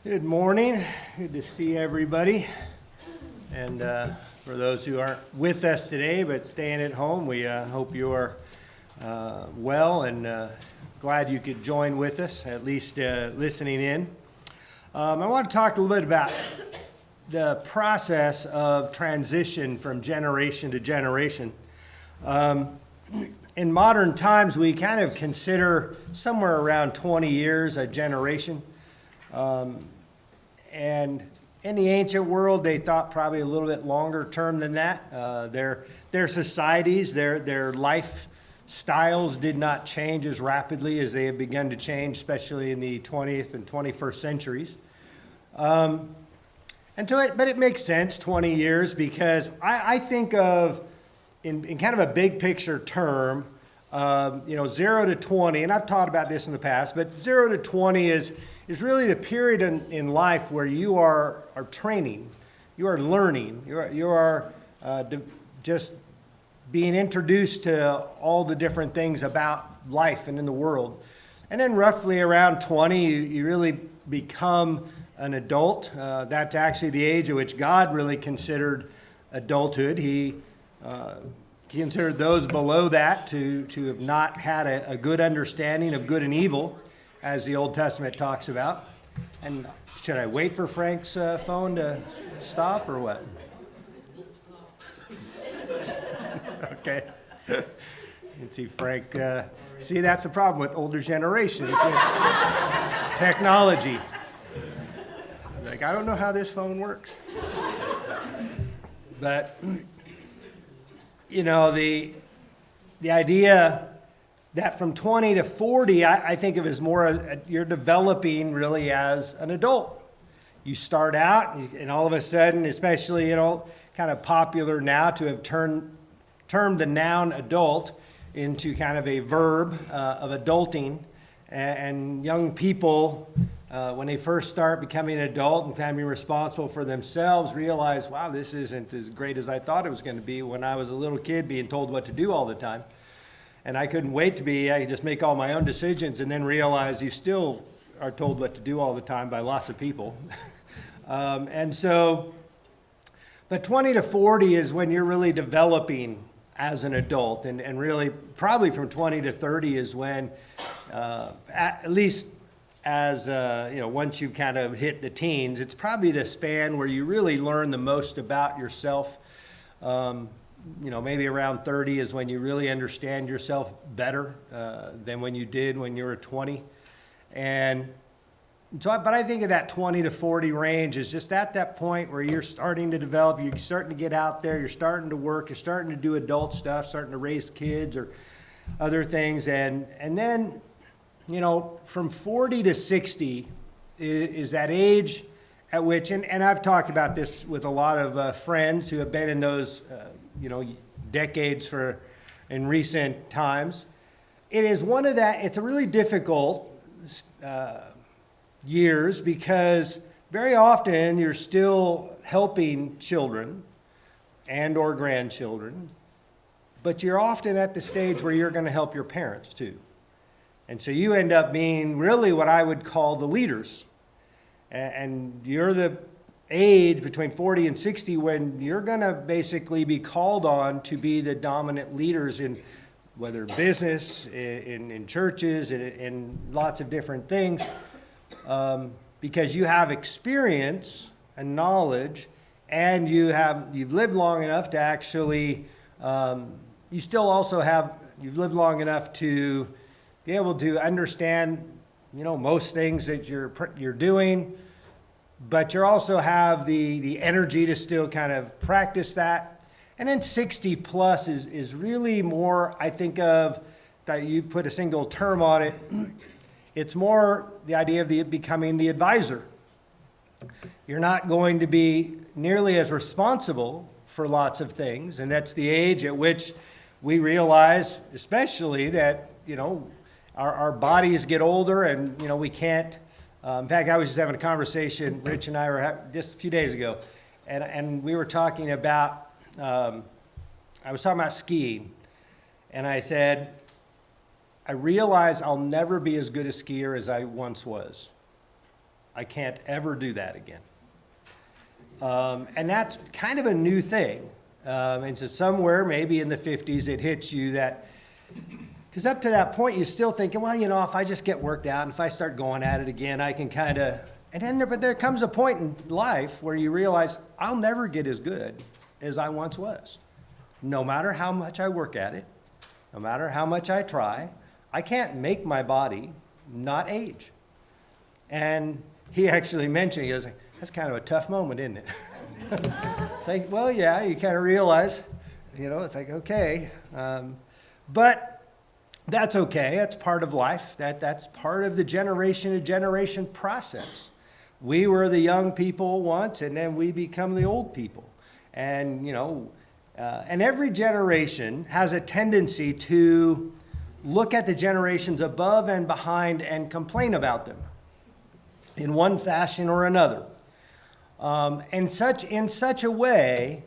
Good morning. Good to see everybody. And for those who aren't with us today but staying at home, we hope you are well and glad you could join with us, at least listening in. I want to talk a little bit about the process of transition from generation to generation. In modern times, we kind of consider somewhere around 20 years a generation. And in the ancient world, they thought probably a little bit longer term than that. Their societies, their lifestyles did not change as rapidly as they have begun to change, especially in the 20th and 21st centuries. But it makes sense, 20 years, because I think of, in kind of a big picture term, 0 to 20, and I've taught about this in the past, but 0 to 20 is really the period in life where you are training, you are learning, you are just being introduced to all the different things about life and in the world. And then roughly around 20, you really become an adult. That's actually the age at which God really considered adulthood. He considered those below that to have not had a good understanding of good and evil, as the Old Testament talks about. And should I wait for Frank's phone to stop or what? Okay. You can see Frank. See, that's the problem with older generations. Technology. Like, I don't know how this phone works. But, the idea that from 20 to 40, I think of as more, you're developing really as an adult. You start out, and all of a sudden, especially, kind of popular now to have termed the noun adult into kind of a verb of adulting. And young people, when they first start becoming an adult and becoming responsible for themselves, realize, wow, this isn't as great as I thought it was going to be when I was a little kid being told what to do all the time. And I couldn't wait to I could just make all my own decisions, and then realize you still are told what to do all the time by lots of people. But 20 to 40 is when you're really developing as an adult, and really probably from 20 to 30 is when, at least as, once you've kind of hit the teens, it's probably the span where you really learn the most about yourself. Maybe around 30 is when you really understand yourself better than when you did when you were 20. But I think of that 20 to 40 range is just at that point where you're starting to develop, you're starting to get out there, you're starting to work, you're starting to do adult stuff, starting to raise kids or other things. And then, from 40 to 60 is that age at which, and I've talked about this with a lot of friends who have been in those decades in recent times. It's a really difficult years because very often you're still helping children and or grandchildren, but you're often at the stage where you're going to help your parents too. And so you end up being really what I would call the leaders. And you're the age between 40 and 60 when you're going to basically be called on to be the dominant leaders in whether business, in churches, in lots of different things, because you have experience and knowledge, and you've lived long enough to actually, you've lived long enough to be able to understand most things that you're doing, but you also have the energy to still kind of practice that. And then 60 plus is really more, I think of, that you put a single term on it, it's more the idea of becoming the advisor. You're not going to be nearly as responsible for lots of things, and that's the age at which we realize, especially that, our bodies get older and, we can't. In fact, I was just having a conversation, Rich and I were just a few days ago, and we were talking about, I was talking about skiing, and I said, I realize I'll never be as good a skier as I once was. I can't ever do that again. And that's kind of a new thing. And so somewhere, maybe in the 50s, it hits you that, because up to that point, you're still thinking, well, if I just get worked out and if I start going at it again, I can kind of, but there comes a point in life where you realize I'll never get as good as I once was. No matter how much I work at it, no matter how much I try, I can't make my body not age. And he actually mentioned, he goes, that's kind of a tough moment, isn't it? It's like, well, yeah, you kind of realize, it's like, okay. But that's okay. That's part of life. That's part of the generation to generation process. We were the young people once, and then we become the old people. And, and every generation has a tendency to look at the generations above and behind and complain about them in one fashion or another. In such a way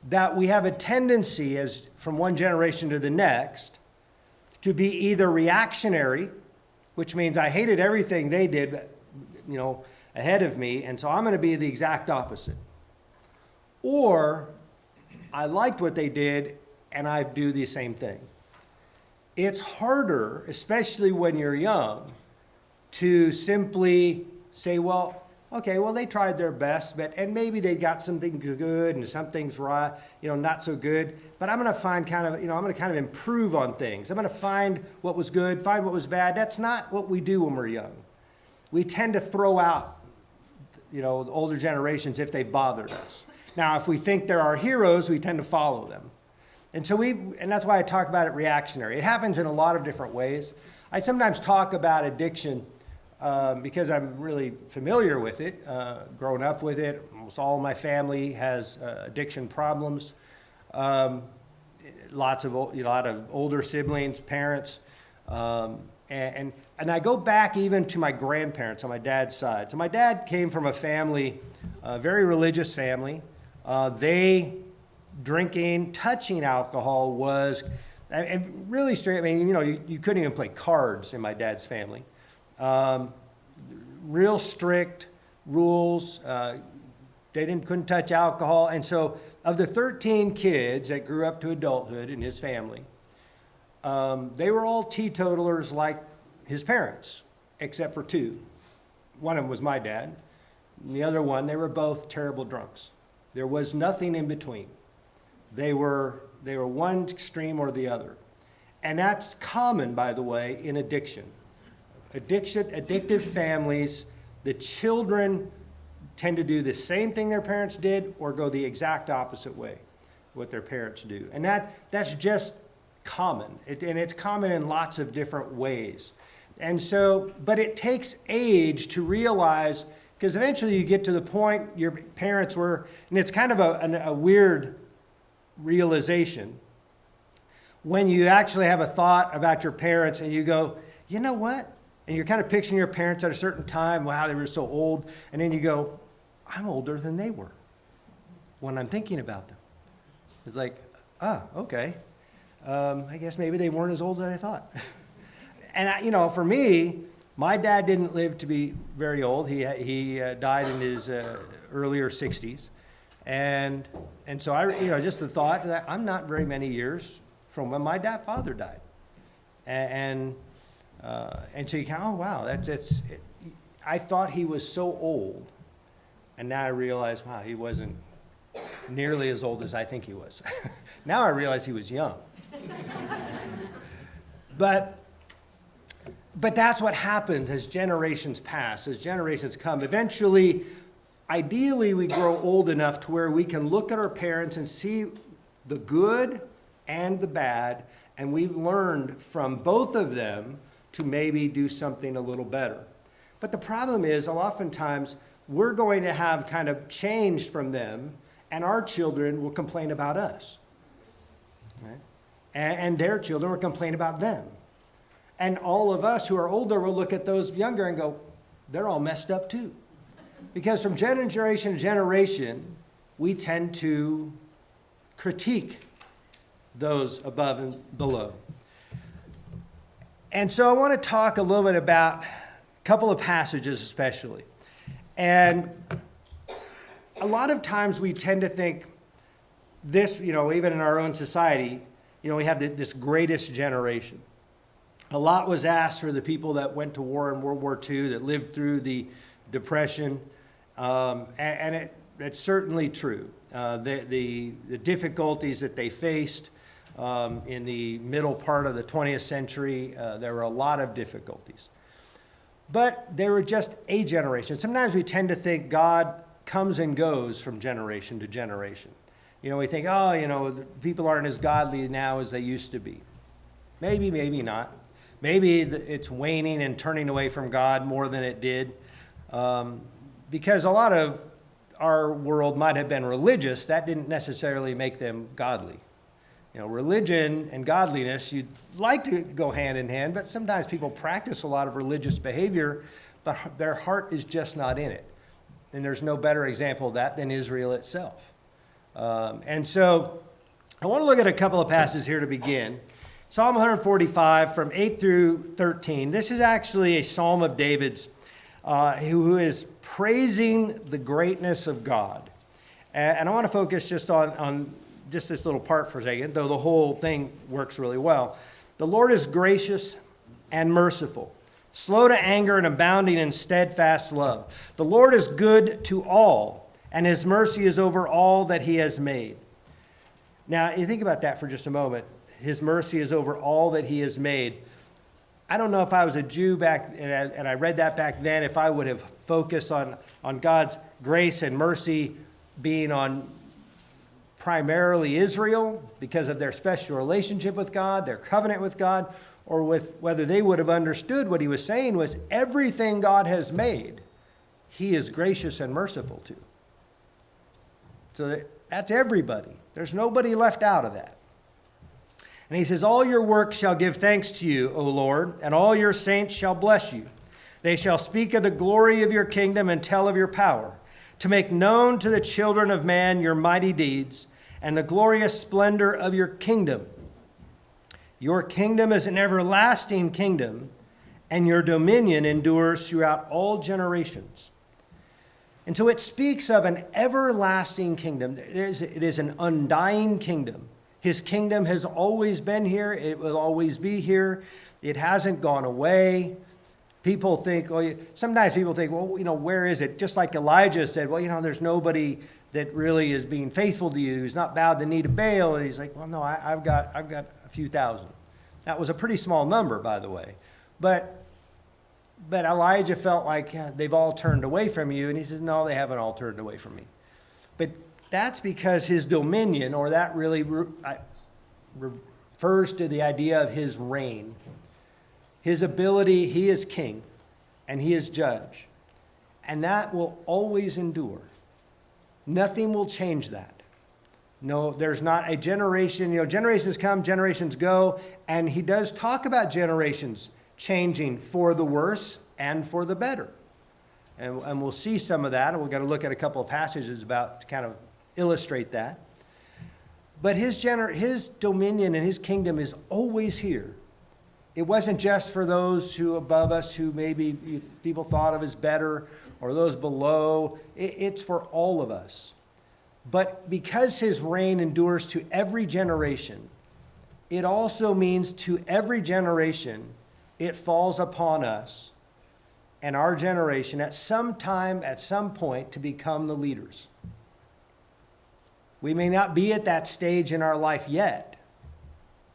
that we have a tendency, as from one generation to the next, to be either reactionary, which means I hated everything they did, ahead of me, and so I'm going to be the exact opposite. Or I liked what they did, and I do the same thing. It's harder, especially when you're young, to simply say, well, okay, well, they tried their best, and maybe they got something good and some things right, not so good. But I'm going to find I'm going to kind of improve on things. I'm going to find what was good, find what was bad. That's not what we do when we're young. We tend to throw out, the older generations if they bothered us. Now, if we think they're our heroes, we tend to follow them. And that's why I talk about it reactionary. It happens in a lot of different ways. I sometimes talk about addiction because I'm really familiar with it, grown up with it. Almost all of my family has addiction problems. A lot of older siblings, parents, and I go back even to my grandparents on my dad's side. So my dad came from a family, a very religious family. They drinking, touching alcohol was, and really straight. I mean, you couldn't even play cards in my dad's family. Real strict rules. They couldn't touch alcohol. And so of the 13 kids that grew up to adulthood in his family, they were all teetotalers like his parents, except for two. One of them was my dad. And the other one, they were both terrible drunks. There was nothing in between. They were one extreme or the other. And that's common, by the way, in addiction. Addictive families, the children tend to do the same thing their parents did or go the exact opposite way, what their parents do. And that's just common. And it's common in lots of different ways. And so, but it takes age to realize, because eventually you get to the point your parents were, and it's kind of a weird realization, when you actually have a thought about your parents and you go, you know what? And you're kind of picturing your parents at a certain time, wow, they were so old. And then you go, I'm older than they were when I'm thinking about them. It's like, okay. I guess maybe they weren't as old as I thought. And, for me, my dad didn't live to be very old. He died in his earlier 60s. And so just the thought that I'm not very many years from when my father died. And so you kind of, oh, wow, I thought he was so old. And now I realize, wow, he wasn't nearly as old as I think he was. Now I realize he was young. But that's what happens as generations pass, as generations come. Eventually, ideally, we grow old enough to where we can look at our parents and see the good and the bad, and we've learned from both of them to maybe do something a little better. But the problem is, oftentimes, we're going to have kind of changed from them, and our children will complain about us. Right? And their children will complain about them. And all of us who are older will look at those younger and go, they're all messed up too. Because from generation to generation, we tend to critique those above and below. And so I want to talk a little bit about a couple of passages especially. And a lot of times we tend to think this, even in our own society, we have this greatest generation. A lot was asked for the people that went to war in World War II, that lived through the Depression, and it's certainly true. The difficulties that they faced in the middle part of the 20th century, there were a lot of difficulties. But they were just a generation. Sometimes we tend to think God comes and goes from generation to generation. We think, people aren't as godly now as they used to be. Maybe, maybe not. Maybe it's waning and turning away from God more than it did. Because a lot of our world might have been religious, that didn't necessarily make them godly. Religion and godliness, you'd like to go hand in hand, but sometimes people practice a lot of religious behavior, but their heart is just not in it. And there's no better example of that than Israel itself. And so I want to look at a couple of passages here to begin. Psalm 145 from 8 through 13. This is actually a psalm of David's who is praising the greatness of God. And I want to focus just on just this little part for a second, though the whole thing works really well. The Lord is gracious and merciful, slow to anger and abounding in steadfast love. The Lord is good to all, and his mercy is over all that he has made. Now, you think about that for just a moment. His mercy is over all that he has made. I don't know if I was a Jew back, and I read that back then, if I would have focused on God's grace and mercy being on primarily Israel because of their special relationship with God, their covenant with God, or with whether they would have understood what he was saying was everything God has made, he is gracious and merciful to. So that's everybody. There's nobody left out of that. And he says, all your works shall give thanks to you, O Lord, and all your saints shall bless you. They shall speak of the glory of your kingdom and tell of your power, to make known to the children of man your mighty deeds and the glorious splendor of your kingdom. Your kingdom is an everlasting kingdom, and your dominion endures throughout all generations. And so it speaks of an everlasting kingdom. It is an undying kingdom. His kingdom has always been here. It will always be here. It hasn't gone away. People think, sometimes people think, where is it? Just like Elijah said, there's nobody that really is being faithful to you, who's not bowed the knee to Baal. And he's like, no, I've got a few thousand. That was a pretty small number, by the way. But Elijah felt like they've all turned away from you. And he says, no, they haven't all turned away from me. But that's because his dominion, or that really refers to the idea of his reign. His ability, he is king, and he is judge. And that will always endure. Nothing will change that. No, there's not a generation, generations come, generations go, and he does talk about generations changing for the worse and for the better. And we'll see some of that, and we're going to look at a couple of passages about to kind of illustrate that. But his dominion and his kingdom is always here. It wasn't just for those who above us who maybe people thought of as better, or those below. It's for all of us. But because his reign endures to every generation, it also means to every generation it falls upon us and our generation at some time, at some point, to become the leaders. We may not be at that stage in our life yet,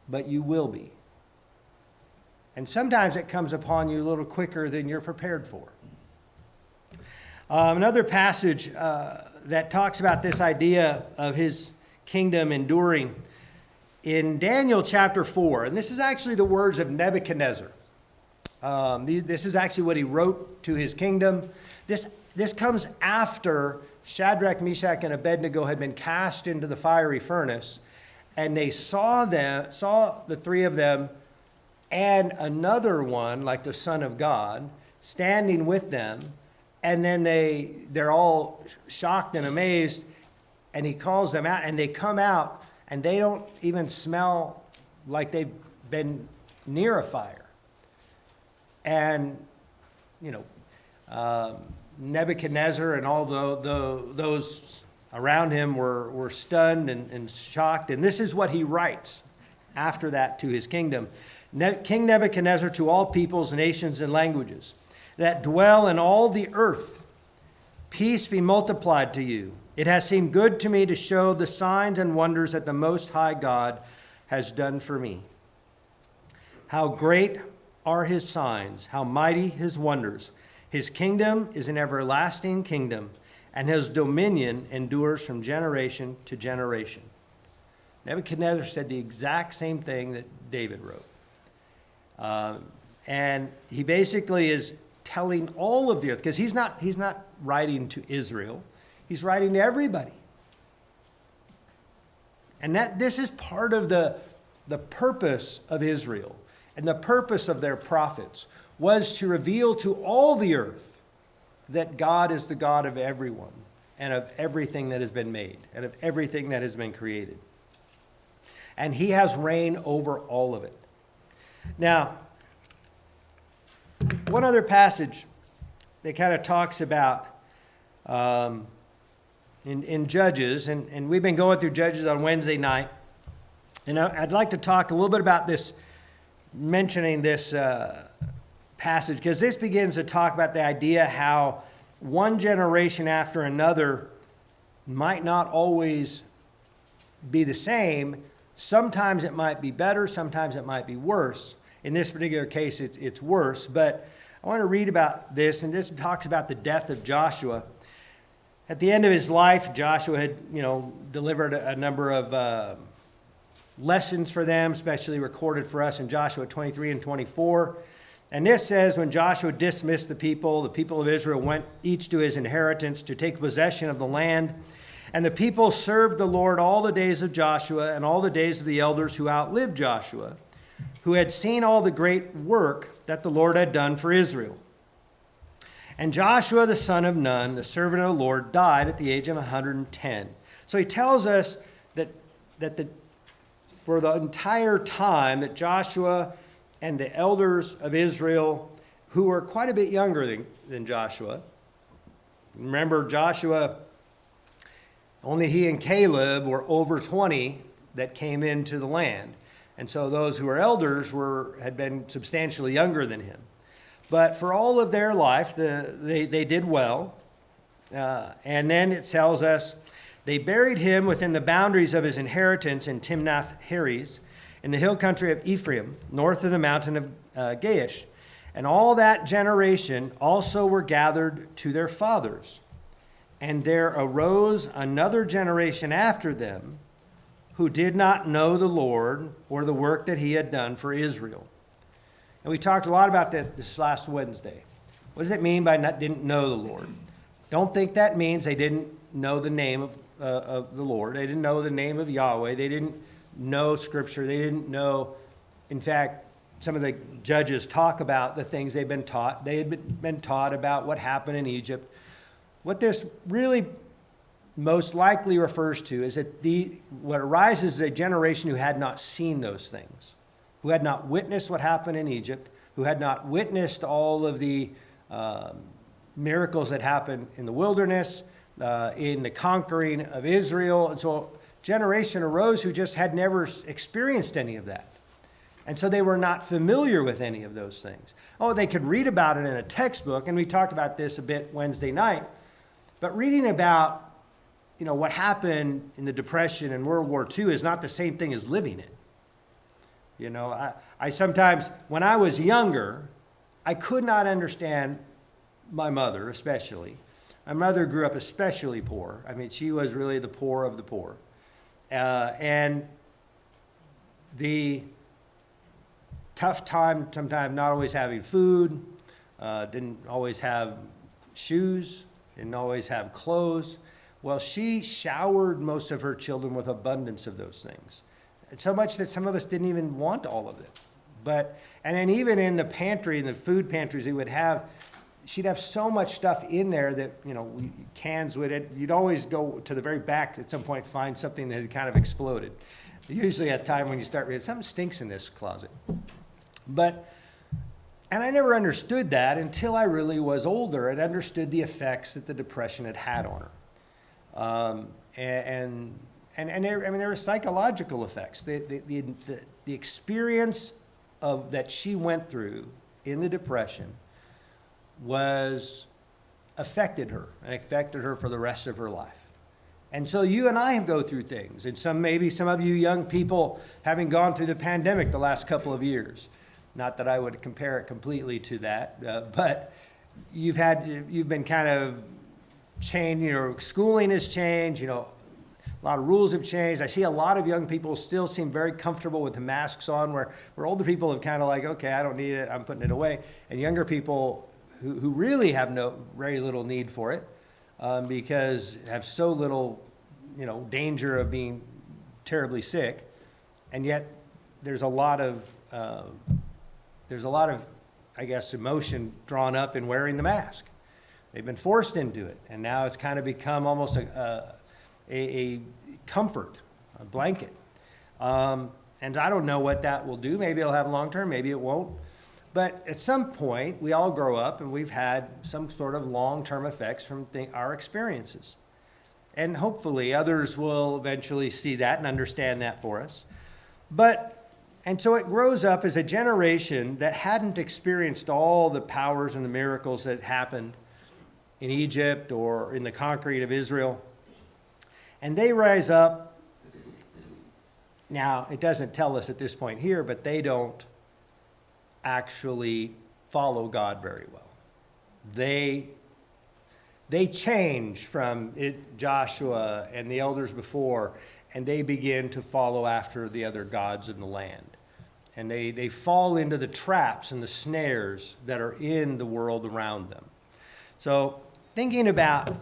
but you will be. And sometimes it comes upon you a little quicker than you're prepared for. Another passage that talks about this idea of his kingdom enduring in Daniel chapter 4. And this is actually the words of Nebuchadnezzar. This is actually what he wrote to his kingdom. This comes after Shadrach, Meshach, and Abednego had been cast into the fiery furnace, and they saw the three of them and another one, like the Son of God, standing with them, and then they're all shocked and amazed, and he calls them out, and they come out, and they don't even smell like they've been near a fire. And, Nebuchadnezzar and all those around him were stunned and shocked. And this is what he writes after that to his kingdom. King Nebuchadnezzar, to all peoples, nations, and languages that dwell in all the earth, peace be multiplied to you. It has seemed good to me to show the signs and wonders that the Most High God has done for me. How great are his signs, how mighty his wonders. His kingdom is an everlasting kingdom, and his dominion endures from generation to generation. Nebuchadnezzar said the exact same thing that David wrote. And he basically is telling all of the earth, because he's not writing to Israel, he's writing to everybody. And this is part of the purpose of Israel, and the purpose of their prophets was to reveal to all the earth that God is the God of everyone, and of everything that has been made, and of everything that has been created. And he has reign over all of it. Now, one other passage that kind of talks about in Judges, and we've been going through Judges on Wednesday night, and I'd like to talk a little bit about this, mentioning this passage, because this begins to talk about the idea how one generation after another might not always be the same. Sometimes it might be better, sometimes it might be worse. In this particular case, it's worse. But I want to read about this, and this talks about the death of Joshua. At the end of his life, Joshua had, delivered a number of lessons for them, especially recorded for us in Joshua 23 and 24. And this says, when Joshua dismissed the people of Israel went each to his inheritance to take possession of the land. And the people served the Lord all the days of Joshua and all the days of the elders who outlived Joshua, who had seen all the great work that the Lord had done for Israel. And Joshua, the son of Nun, the servant of the Lord, died at the age of 110. So he tells us that for the entire time that Joshua and the elders of Israel, who were quite a bit younger than Joshua, remember Joshua, only he and Caleb were over 20 that came into the land. And so those who were elders had been substantially younger than him. But for all of their life, they did well. And then it tells us, they buried him within the boundaries of his inheritance in Timnath-Heres, in the hill country of Ephraim, north of the mountain of Gaish. And all that generation also were gathered to their fathers. And there arose another generation after them, who did not know the Lord or the work that he had done for Israel. And we talked a lot about that this last Wednesday. What does it mean by didn't know the Lord? Don't think that means they didn't know the name of the Lord. They didn't know the name of Yahweh. They didn't know Scripture. They didn't know, in fact, some of the judges talk about the things they've been taught. They had been taught about what happened in Egypt. What this really most likely refers to is that what arises is a generation who had not seen those things, who had not witnessed what happened in Egypt, who had not witnessed all of the miracles that happened in the wilderness, in the conquering of Israel. And so a generation arose who just had never experienced any of that. And so they were not familiar with any of those things. Oh, they could read about it in a textbook, and we talked about this a bit Wednesday night. But reading about what happened in the Depression and World War II is not the same thing as living it. I sometimes, when I was younger, I could not understand my mother, especially. My mother grew up especially poor. I mean, she was really the poor of the poor. And the tough time, sometimes not always having food, didn't always have shoes, didn't always have clothes. Well, she showered most of her children with abundance of those things. So much that some of us didn't even want all of it. And then even in the pantry, in the food pantries we would have, she'd have so much stuff in there that, cans with it. You'd always go to the very back at some point, find something that had kind of exploded. Usually at a time when you start reading, something stinks in this closet. And I never understood that until I really was older and understood the effects that the depression had had on her. There were psychological effects. The experience that she went through in the depression affected her for the rest of her life. And so you and I go through things, and maybe some of you young people having gone through the pandemic the last couple of years. Not that I would compare it completely to that, but you've been kind of changed. Schooling has changed. A lot of rules have changed. I see a lot of young people still seem very comfortable with the masks on, where older people have kind of like, okay, I don't need it, I'm putting it away, and younger people who really have very little need for it, because have so little, danger of being terribly sick, and yet there's a lot of, I guess, emotion drawn up in wearing the mask. They've been forced into it, and now it's kind of become almost a comfort, a blanket. And I don't know what that will do. Maybe it'll have long-term, maybe it won't. But at some point, we all grow up, and we've had some sort of long-term effects from our experiences. And hopefully others will eventually see that and understand that for us. And so it grows up as a generation that hadn't experienced all the powers and the miracles that happened in Egypt or in the conquering of Israel. And they rise up. Now, it doesn't tell us at this point here, but they don't actually follow God very well. They change from Joshua and the elders before, and they begin to follow after the other gods in the land. And they fall into the traps and the snares that are in the world around them. So thinking about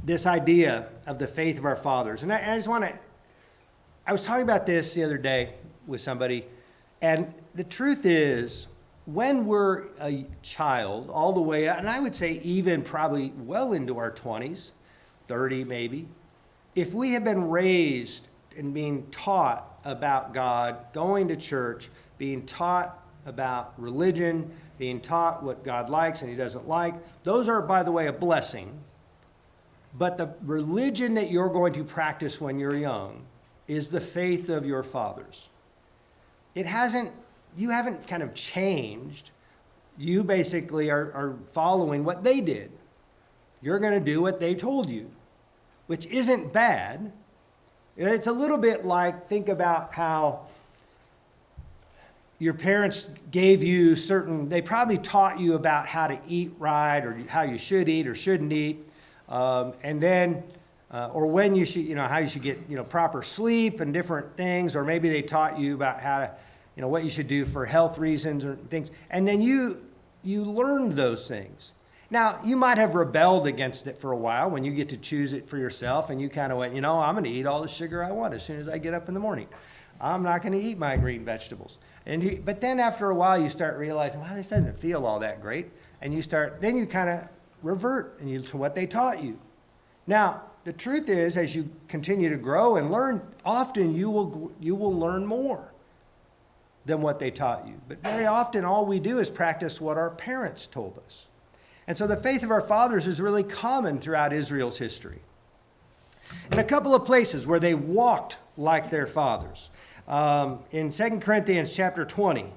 this idea of the faith of our fathers, and I was talking about this the other day with somebody, and the truth is, when we're a child, all the way up, and I would say even probably well into our 20s, 30 maybe, if we have been raised and being taught about God, going to church, being taught about religion, being taught what God likes and he doesn't like, those are, by the way, a blessing. But the religion that you're going to practice when you're young is the faith of your fathers. You haven't kind of changed. You basically are following what they did. You're going to do what they told you, which isn't bad. It's a little bit like, think about how your parents gave you they probably taught you about how to eat right, or how you should eat or shouldn't eat, and then, or when you should, how you should get, proper sleep and different things, or maybe they taught you about how to, what you should do for health reasons or things, and then you learned those things. Now, you might have rebelled against it for a while when you get to choose it for yourself, and you kind of went, I'm going to eat all the sugar I want as soon as I get up in the morning. I'm not going to eat my green vegetables. But then after a while, you start realizing, wow, this doesn't feel all that great. And then you kind of revert to what they taught you. Now, the truth is, as you continue to grow and learn, often you will learn more than what they taught you. But very often, all we do is practice what our parents told us. And so the faith of our fathers is really common throughout Israel's history. In a couple of places where they walked like their fathers. In 2 Corinthians chapter 20,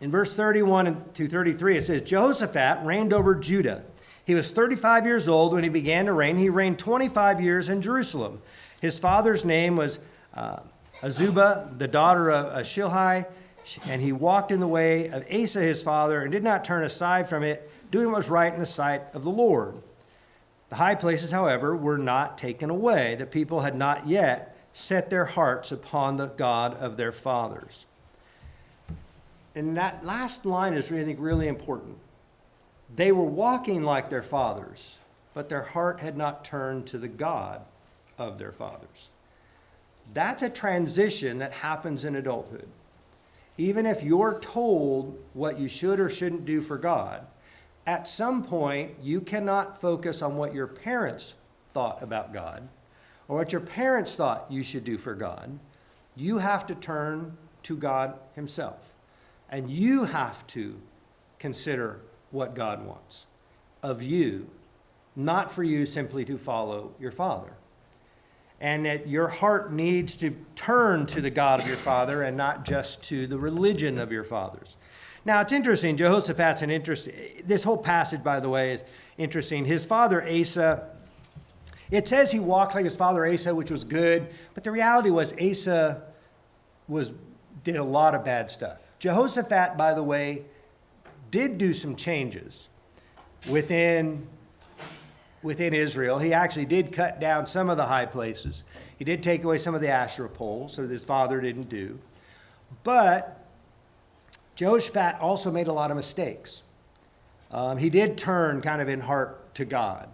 in verse 31 to 33, it says, Jehoshaphat reigned over Judah. He was 35 years old when he began to reign. He reigned 25 years in Jerusalem. His father's name was Azubah, the daughter of Shilhi, and he walked in the way of Asa his father and did not turn aside from it, doing what was right in the sight of the Lord. The high places, however, were not taken away. The people had not yet set their hearts upon the God of their fathers. And that last line is, I think, really important. They were walking like their fathers, but their heart had not turned to the God of their fathers. That's a transition that happens in adulthood. Even if you're told what you should or shouldn't do for God, at some point you cannot focus on what your parents thought about God or what your parents thought you should do for God. You have to turn to God himself. And you have to consider what God wants of you, not for you simply to follow your father. And that your heart needs to turn to the God of your father and not just to the religion of your fathers. Now, it's interesting. Jehoshaphat's this whole passage, by the way, is interesting. His father Asa, it says he walked like his father Asa, which was good. But the reality was Asa did a lot of bad stuff. Jehoshaphat, by the way, did do some changes within Israel. He actually did cut down some of the high places. He did take away some of the Asherah poles, so his father didn't do. But Jehoshaphat also made a lot of mistakes. He did turn kind of in heart to God.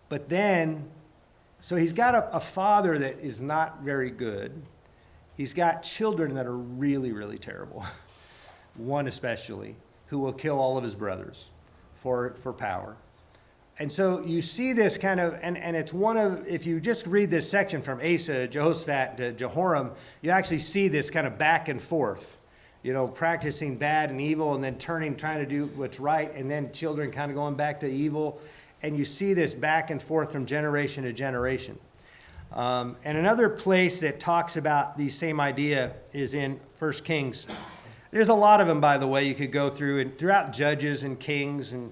But then, so he's got a father that is not very good. He's got children that are really, really terrible. One especially, who will kill all of his brothers for power. And so you see this kind of, and it's one of, if you just read this section from Asa, Jehoshaphat to Jehoram, you actually see this kind of back and forth, practicing bad and evil and then trying to do what's right, and then children kind of going back to evil. And you see this back and forth from generation to generation. And another place that talks about the same idea is in 1 Kings. There's a lot of them, by the way, you could go through. And throughout Judges and Kings and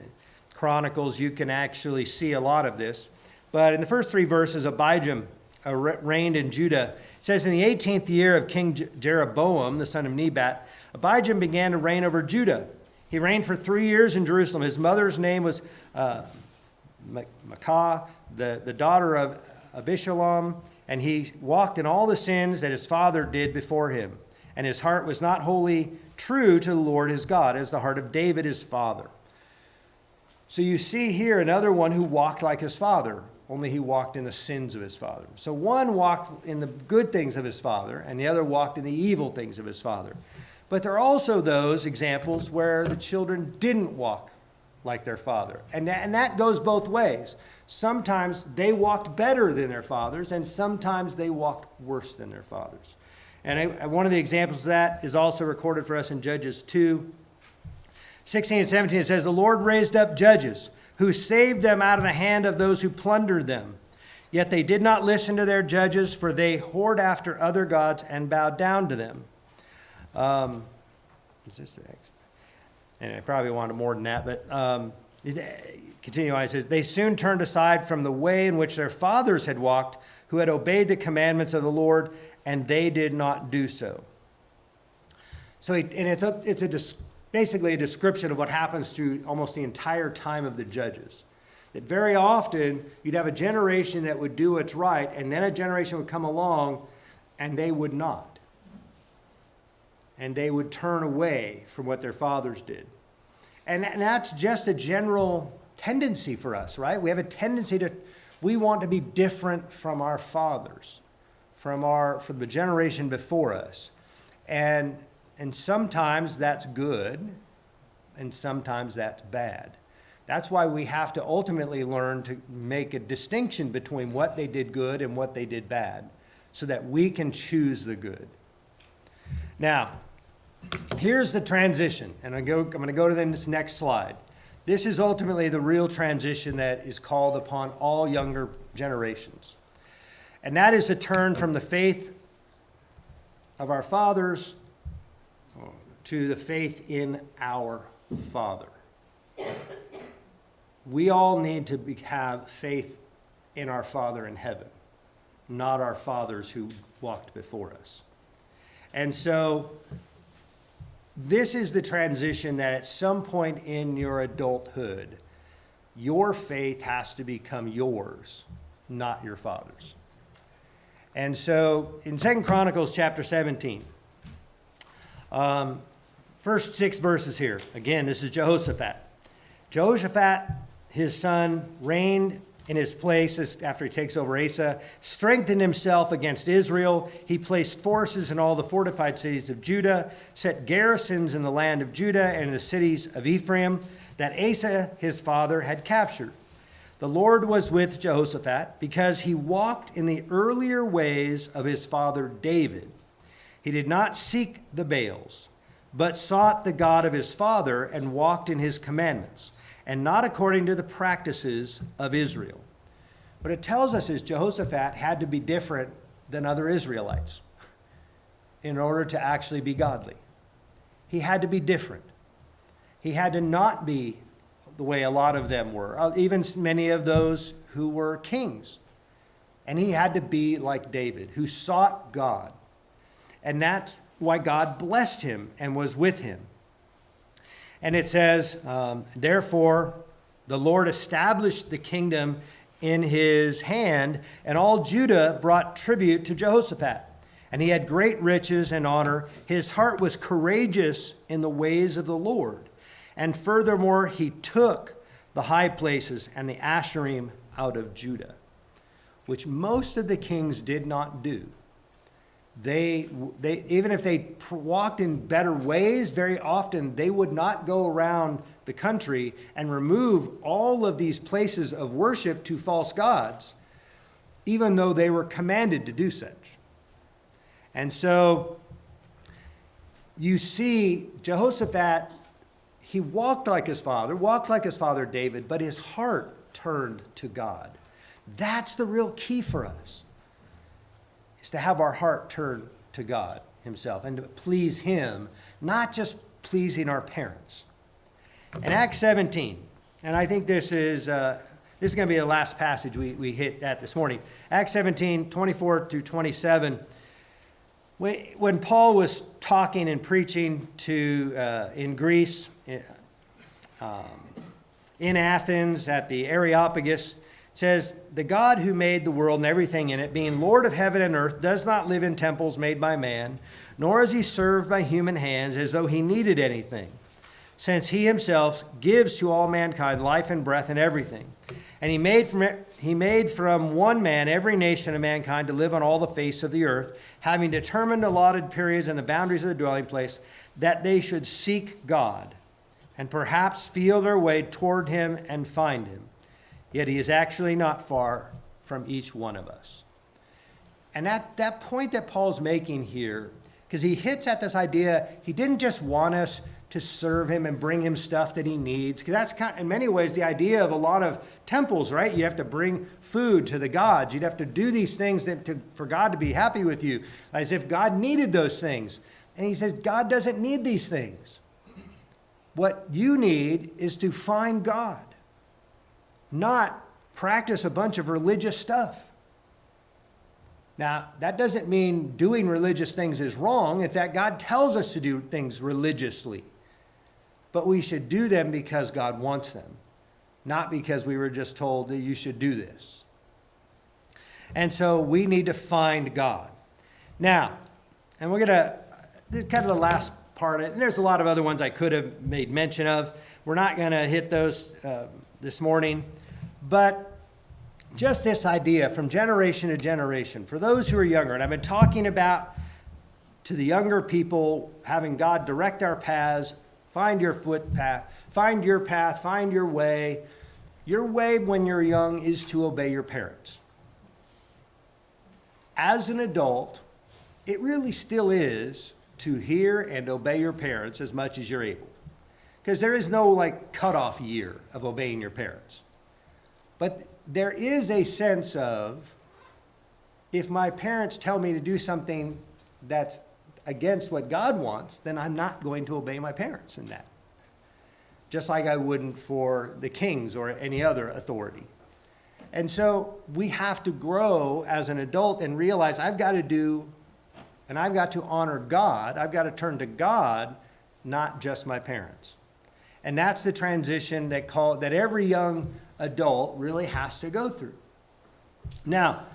Chronicles, you can actually see a lot of this. But in the first 3 verses, Abijah reigned in Judah. It says, in the 18th year of King Jeroboam, the son of Nebat, Abijah began to reign over Judah. He reigned for 3 years in Jerusalem. His mother's name was Maacah, the daughter of Abishalom, and he walked in all the sins that his father did before him. And his heart was not wholly true to the Lord his God, as the heart of David his father. So you see here another one who walked like his father, only he walked in the sins of his father. So one walked in the good things of his father, and the other walked in the evil things of his father. But there are also those examples where the children didn't walk like their father. And that goes both ways. Sometimes they walked better than their fathers, and sometimes they walked worse than their fathers. And one of the examples of that is also recorded for us in Judges 2. 16 and 17, it says, the Lord raised up judges who saved them out of the hand of those who plundered them. Yet they did not listen to their judges, for they whored after other gods and bowed down to them. Is this the next? And I probably wanted more than that, but continue on. It says, they soon turned aside from the way in which their fathers had walked, who had obeyed the commandments of the Lord, and they did not do so. So, it's basically a description of what happens through almost the entire time of the judges. That very often you'd have a generation that would do what's right, and then a generation would come along and they would not. And they would turn away from what their fathers did. And that's just a general tendency for us, right? We have a tendency we want to be different from our fathers, from the generation before us. And sometimes that's good, and sometimes that's bad. That's why we have to ultimately learn to make a distinction between what they did good and what they did bad, so that we can choose the good. Now, here's the transition, and I'm going to go to this next slide. This is ultimately the real transition that is called upon all younger generations. And that is to turn from the faith of our fathers to the faith in our Father. We all need to have faith in our Father in heaven, not our fathers who walked before us. And so this is the transition that at some point in your adulthood, your faith has to become yours, not your father's. And so in 2 Chronicles chapter 17, first 6 verses here. Again, this is Jehoshaphat. Jehoshaphat, his son, reigned in his place after he takes over Asa, strengthened himself against Israel. He placed forces in all the fortified cities of Judah, set garrisons in the land of Judah and in the cities of Ephraim that Asa, his father, had captured. The Lord was with Jehoshaphat because he walked in the earlier ways of his father David. He did not seek the Baals, but sought the God of his father and walked in his commandments, and not according to the practices of Israel. What it tells us is Jehoshaphat had to be different than other Israelites in order to actually be godly. He had to be different. He had to not be the way a lot of them were, even many of those who were kings. And he had to be like David, who sought God. And that's why God blessed him and was with him. And it says, therefore, the Lord established the kingdom in his hand, and all Judah brought tribute to Jehoshaphat. And he had great riches and honor. His heart was courageous in the ways of the Lord. And furthermore, he took the high places and the Asherim out of Judah, which most of the kings did not do. They even if they walked in better ways, very often they would not go around the country and remove all of these places of worship to false gods, even though they were commanded to do such. And so you see Jehoshaphat, he walked like his father David, but his heart turned to God. That's the real key for us, is to have our heart turn to God himself and to please him, not just pleasing our parents. In Acts 17, and I think this is going to be the last passage we hit at this morning. Acts 17, 24 through 27. When Paul was talking and preaching in Greece, in Athens, at the Areopagus, it says, the God who made the world and everything in it, being Lord of heaven and earth, does not live in temples made by man, nor is he served by human hands as though he needed anything, since he himself gives to all mankind life and breath and everything. And he made from one man every nation of mankind to live on all the face of the earth, having determined allotted periods and the boundaries of the dwelling place, that they should seek God, and perhaps feel their way toward him and find him. Yet he is actually not far from each one of us. And at that point that Paul's making here, because he hits at this idea, he didn't just want us to serve him and bring him stuff that he needs, because that's in many ways the idea of a lot of temples, right? You have to bring food to the gods. You'd have to do these things for God to be happy with you, as if God needed those things. And he says, God doesn't need these things. What you need is to find God, not practice a bunch of religious stuff. Now, that doesn't mean doing religious things is wrong. In fact, God tells us to do things religiously. But we should do them because God wants them, not because we were just told that you should do this. And so we need to find God. Now, and we're going to, this is kind of the last part of it, and there's a lot of other ones I could have made mention of. We're not going to hit those this morning. But just this idea from generation to generation, for those who are younger, and I've been talking about to the younger people, having God direct our paths, find your footpath, find your path, find your way. Your way when you're young is to obey your parents. As an adult, it really still is to hear and obey your parents as much as you're able. Because there is no cutoff year of obeying your parents. But there is a sense of, if my parents tell me to do something that's against what God wants, then I'm not going to obey my parents in that. Just like I wouldn't for the kings or any other authority. And so we have to grow as an adult and realize I've got to do, and I've got to honor God. I've got to turn to God, not just my parents. And that's the transition that every young adult really has to go through. Now,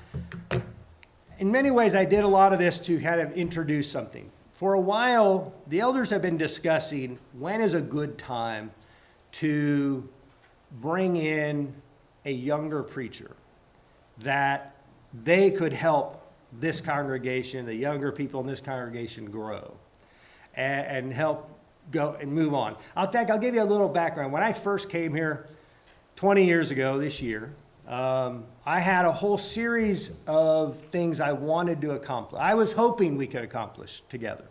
in many ways, I did a lot of this to kind of introduce something. For a while, the elders have been discussing when is a good time to bring in a younger preacher, that they could help this congregation, the younger people in this congregation, grow and help go and move on. I'll give you a little background. When I first came here 20 years ago this year, I had a whole series of things I wanted to accomplish. I was hoping we could accomplish together.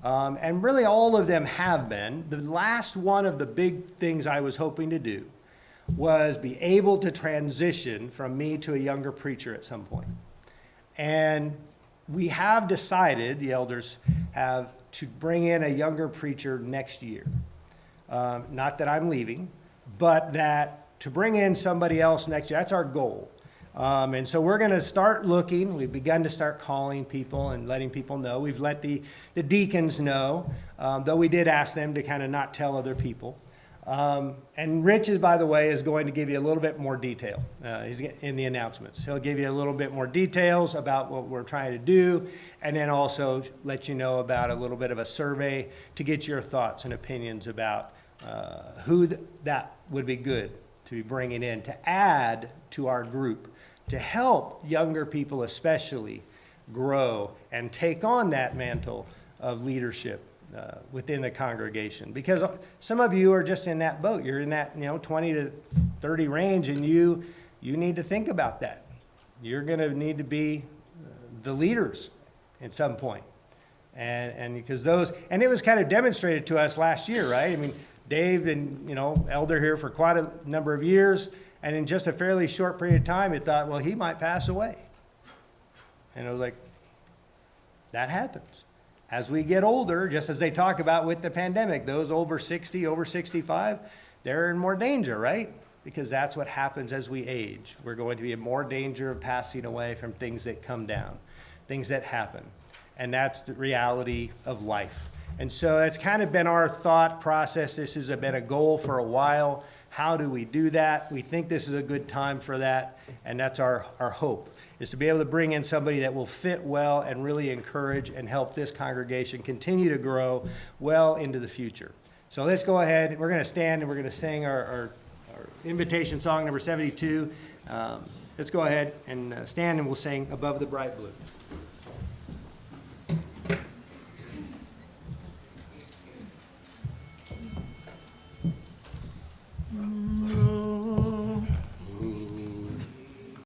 And really all of them have been. The last one of the big things I was hoping to do was be able to transition from me to a younger preacher at some point. And we have decided, the elders have, to bring in a younger preacher next year. Not that I'm leaving, but that to bring in somebody else next year, that's our goal. And so we're going to start looking. We've begun to start calling people and letting people know. We've let the deacons know, though we did ask them to kind of not tell other people. And Rich, by the way, is going to give you a little bit more detail. He's in the announcements. He'll give you a little bit more details about what we're trying to do, and then also let you know about a little bit of a survey to get your thoughts and opinions about who that would be good to be bringing in to add to our group, to help younger people especially grow and take on that mantle of leadership within the congregation. Because some of you are just in that boat. You're in that 20 to 30 range, and you need to think about that. You're going to need to be the leaders at some point. And because and it was kind of demonstrated to us last year, right? I mean, Dave been elder here for quite a number of years, and in just a fairly short period of time, it thought, well, he might pass away. And it was like, that happens. As we get older, just as they talk about with the pandemic, those over 60, over 65, they're in more danger, right? Because that's what happens as we age. We're going to be in more danger of passing away from things that come down, things that happen. And that's the reality of life. And so that's kind of been our thought process. This has been a goal for a while. How do we do that? We think this is a good time for that, and that's our hope, is to be able to bring in somebody that will fit well and really encourage and help this congregation continue to grow well into the future. So let's go ahead. We're going to stand and we're going to sing our invitation song number 72. Let's go ahead and stand, and we'll sing Above the Bright Blue.